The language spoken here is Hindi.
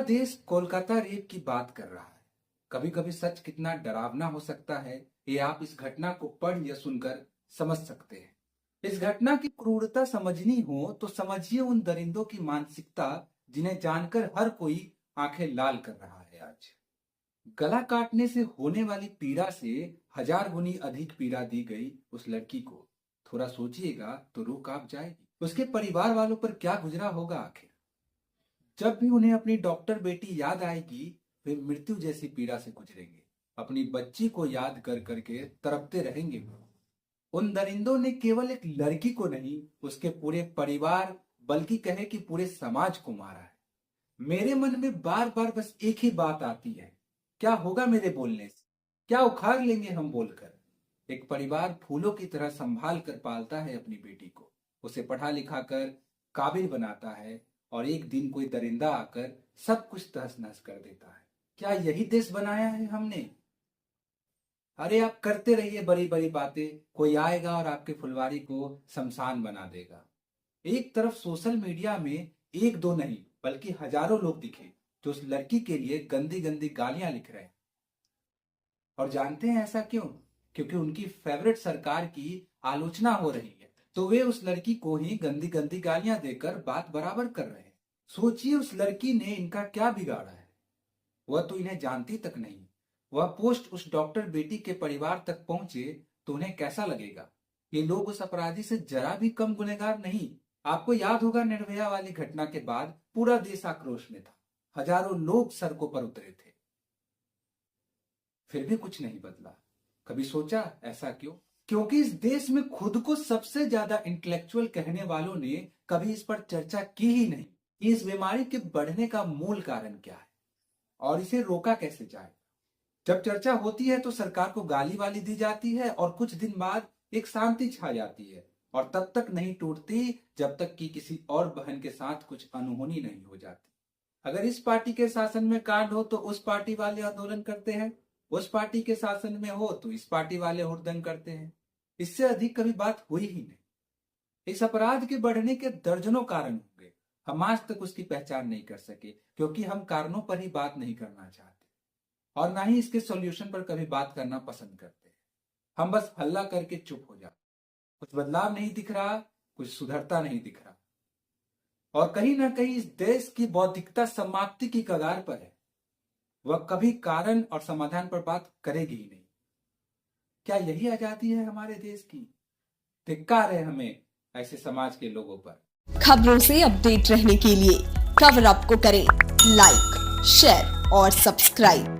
देश कोलकाता रेप की बात कर रहा है। कभी कभी सच कितना डरावना हो सकता है, ये आप इस घटना को पढ़ या सुनकर समझ सकते हैं। इस घटना की क्रूरता समझनी हो तो समझिए उन दरिंदों की मानसिकता जिन्हें जानकर हर कोई आंखें लाल कर रहा है। आज गला काटने से होने वाली पीड़ा से 1000 गुनी अधिक पीड़ा दी गई उस लड़की को। थोड़ा सोचिएगा तो रूह कांप जाएगी। उसके परिवार वालों पर क्या गुजरा होगा आखिर। जब भी उन्हें अपनी डॉक्टर बेटी याद आएगी, वे मृत्यु जैसी पीड़ा से गुजरेंगे। अपनी बच्ची को याद कर करके तड़पते रहेंगे। उन दरिंदों ने केवल एक लड़की को नहीं, उसके पूरे परिवार बल्कि कहे कि पूरे समाज को मारा है। मेरे मन में बार बार बस एक ही बात आती है, क्या होगा मेरे बोलने से? क्या उखाड़ लेंगे हम बोलकर? एक परिवार फूलों की तरह संभाल कर पालता है अपनी बेटी को, उसे पढ़ा लिखा कर काबिल बनाता है, और एक दिन कोई दरिंदा आकर सब कुछ तहस नहस कर देता है। क्या यही देश बनाया है हमने? अरे आप करते रहिए बड़ी बड़ी बातें, कोई आएगा और आपके फुलवारी को शमशान बना देगा। एक तरफ सोशल मीडिया में एक दो नहीं बल्कि हजारों लोग दिखे जो उस लड़की के लिए गंदी गंदी गालियां लिख रहे हैं। और जानते हैं ऐसा क्यों? क्योंकि उनकी फेवरेट सरकार की आलोचना हो रही है, तो वे उस लड़की को ही गंदी गंदी गालियां देकर बात बराबर कर रहे हैं। सोचिए उस लड़की ने इनका क्या बिगाड़ा है। वह तो इन्हें जानती तक नहीं। वह पोस्ट उस डॉक्टर बेटी के परिवार तक पहुंचे तो उन्हें कैसा लगेगा? ये लोग उस अपराधी से जरा भी कम गुनहगार नहीं। आपको याद होगा, निर्भया वाली घटना के बाद पूरा देश आक्रोश में था। हजारों लोग सड़कों पर उतरे थे, फिर भी कुछ नहीं बदला। कभी सोचा ऐसा क्यों? क्योंकि इस देश में खुद को सबसे ज्यादा इंटेलेक्चुअल कहने वालों ने कभी इस पर चर्चा की ही नहीं कि इस बीमारी के बढ़ने का मूल कारण क्या है और इसे रोका कैसे जाए। जब चर्चा होती है तो सरकार को गाली वाली दी जाती है और कुछ दिन बाद एक शांति छा जाती है, और तब तक नहीं टूटती जब तक कि किसी और बहन के साथ कुछ अनहोनी नहीं हो जाती। अगर इस पार्टी के शासन में कांड हो तो उस पार्टी वाले आंदोलन करते हैं, उस पार्टी के शासन में हो तो इस पार्टी वाले हुड़दंग करते हैं। इससे अधिक कभी बात हुई ही नहीं। इस अपराध के बढ़ने के दर्जनों कारण होंगे, हम आज तक उसकी पहचान नहीं कर सके क्योंकि हम कारणों पर ही बात नहीं करना चाहते और ना ही इसके सॉल्यूशन पर कभी बात करना पसंद करते। हम बस हल्ला करके चुप हो जाते। कुछ बदलाव नहीं दिख रहा, कुछ सुधरता नहीं दिख रहा, और कहीं ना कहीं इस देश की बौद्धिकता समाप्ति की कगार पर है। वह कभी कारण और समाधान पर बात करेगी ही नहीं। क्या यही आजादी है हमारे देश की? धिक्कार है हमें ऐसे समाज के लोगों पर। खबरों से अपडेट रहने के लिए कवर अप को करें लाइक, शेयर और सब्सक्राइब।